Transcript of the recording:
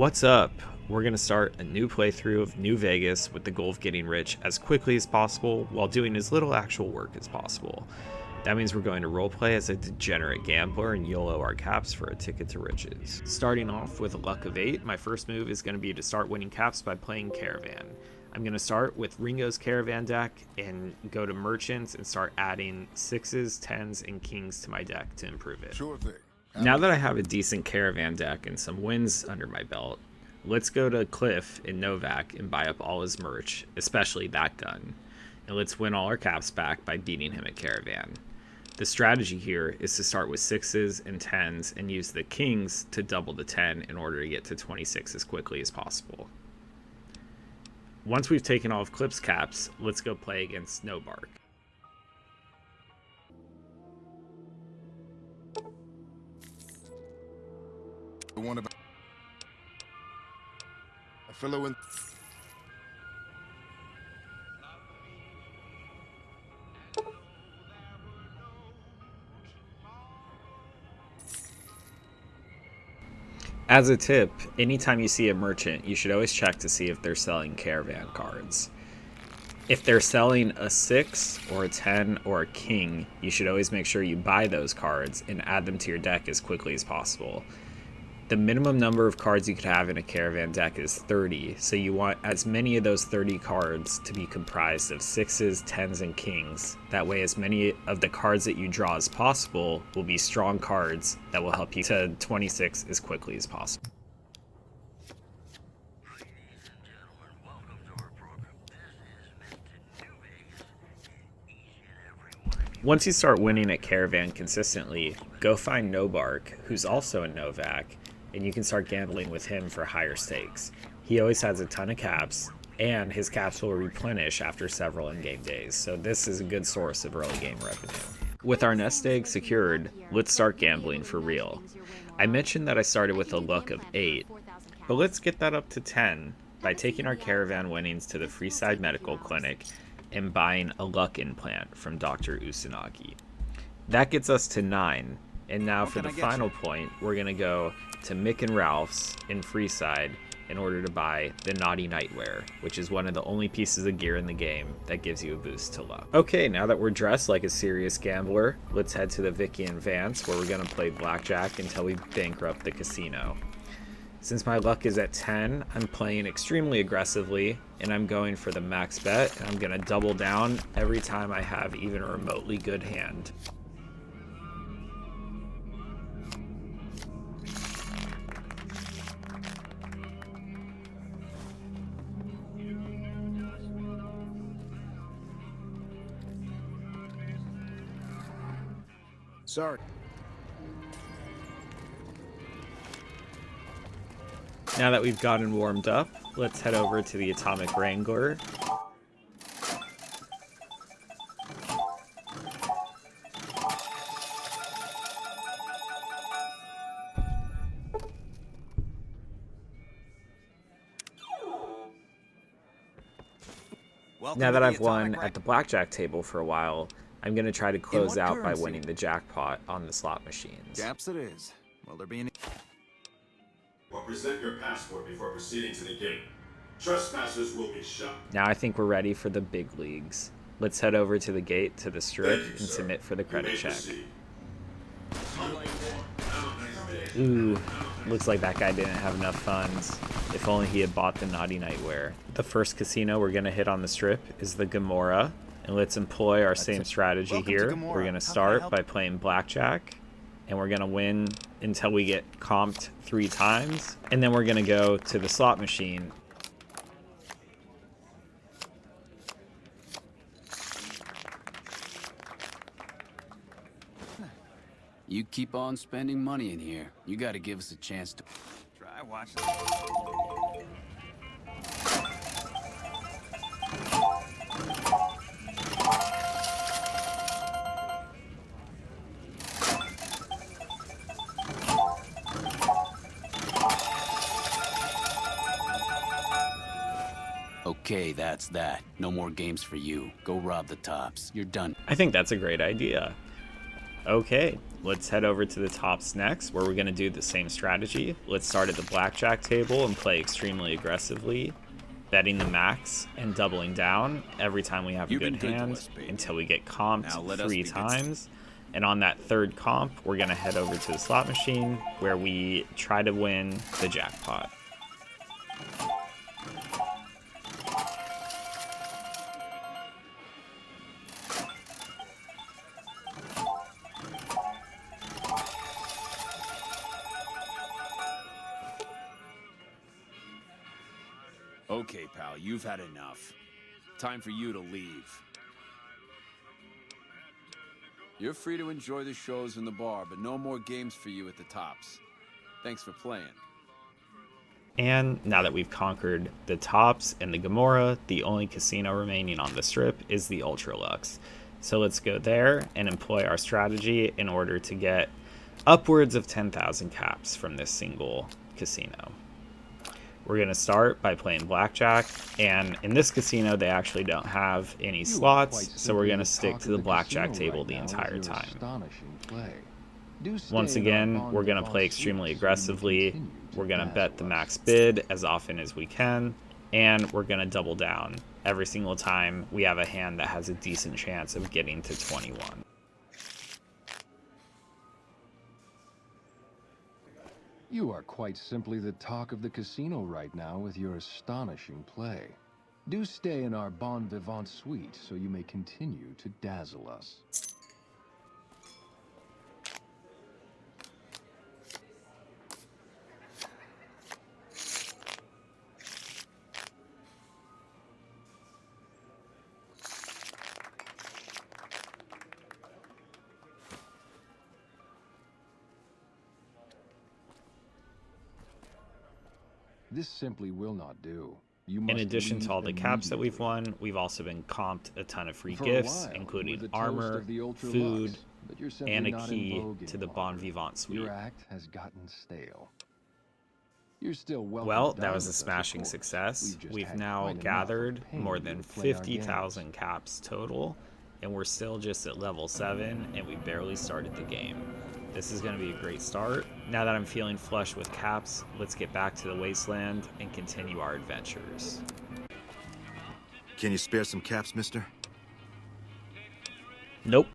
What's up? We're going to start a new playthrough of New Vegas with the goal of getting rich as quickly as possible while doing as little actual work as possible. That means we're going to roleplay as a degenerate gambler and YOLO our caps for a ticket to riches. Starting off with a luck of 8, my first move is going to be to start winning caps by playing Caravan. I'm going to start with Ringo's Caravan deck and go to Merchants and start adding 6s, 10s, and kings to my deck to improve it. Sure thing. Now that I have a decent Caravan deck and some wins under my belt, let's go to Cliff in Novak and buy up all his merch, especially that gun. And let's win all our caps back by beating him at Caravan. The strategy here is to start with 6s and 10s and use the kings to double the 10 in order to get to 26 as quickly as possible. Once we've taken all of Cliff's caps, let's go play against Snowbark. The one about a fellow in. As a tip, anytime you see a merchant, you should always check to see if they're selling Caravan cards. If they're selling a 6 or a 10 or a king, you should always make sure you buy those cards and add them to your deck as quickly as possible. The minimum number of cards you could have in a Caravan deck is 30, so you want as many of those 30 cards to be comprised of 6s, 10s, and kings. That way as many of the cards that you draw as possible will be strong cards that will help you to 26 as quickly as possible. Once you start winning at Caravan consistently, go find Nobark, who's also in Novak, and you can start gambling with him for higher stakes. He always has a ton of caps, and his caps will replenish after several in-game days, so this is a good source of early game revenue. With our nest egg secured, let's start gambling for real. I mentioned that I started with a luck of 8, but let's get that up to 10 by taking our Caravan winnings to the Freeside Medical Clinic and buying a luck implant from Dr. Usanagi. That gets us to 9, and now for the final point, we're going to go to Mick and Ralph's in Freeside in order to buy the Naughty Nightwear, which is one of the only pieces of gear in the game that gives you a boost to luck. Okay, now that we're dressed like a serious gambler, let's head to the Vicky and Vance where we're going to play blackjack until we bankrupt the casino. Since my luck is at 10, I'm playing extremely aggressively, and I'm going for the max bet, and I'm going to double down every time I have even a remotely good hand. Sorry. Now that we've gotten warmed up, let's head over to the Atomic Wrangler. Now that I've won at the blackjack table for a while, I'm going to try to close out by winning the jackpot on the slot machines. Gaps it is. Will there be any? Or present your passport before proceeding to the gate. Trespassers will be shot. Now I think we're ready for the big leagues. Let's head over to the gate to the strip Thank you, and sir. submit for the You credit may check. proceed. Ooh, looks like that guy didn't have enough funds. If only he had bought the Naughty Nightwear. The first casino we're going to hit on the strip is the Gomorrah. And let's employ our same strategy Welcome to here. Gomorrah. We're going to How can I start help? by playing blackjack. And we're going to win until we get comped 3 times. And then we're going to go to the slot machine. You keep on spending money in here. You gotta give us a chance to Try watching. Okay, that's that. No more games for you. Go rob the tops. You're done. I think that's a great idea. Okay, let's head over to the tops next, where we're going to do the same strategy. Let's start at the blackjack table and play extremely aggressively, betting the max and doubling down every time we have a good hand until we get comped 3 times. And on that third comp, we're going to head over to the slot machine where we try to win the jackpot. Okay, pal, you've had enough. Time for you to leave. You're free to enjoy the shows in the bar, but no more games for you at the tops. Thanks for playing. And now that we've conquered the tops and the Gomorrah, the only casino remaining on the strip is the Ultralux. So let's go there and employ our strategy in order to get upwards of 10,000 caps from this single casino. We're going to start by playing blackjack, and in this casino they actually don't have any slots, so we're going to stick to the blackjack table the entire time. Once again, we're going to play extremely aggressively. We're going to bet the max bid as often as we can, and we're going to double down every single time we have a hand that has a decent chance of getting to 21. You are quite simply the talk of the casino right now with your astonishing play. Do stay in our bon vivant suite so you may continue to dazzle us. This simply will not do. In addition to all the caps that we've won, we've also been comped a ton of free gifts, including armor, food, and a key to the Bon Vivant suite. Your act has gotten stale. You're still Well, that was a smashing success. We've now gathered more than 50,000 caps total, and we're still just at level 7, and we barely started the game. This is going to be a great start. Now that I'm feeling flush with caps, let's get back to the wasteland and continue our adventures. Can you spare some caps, mister? Nope.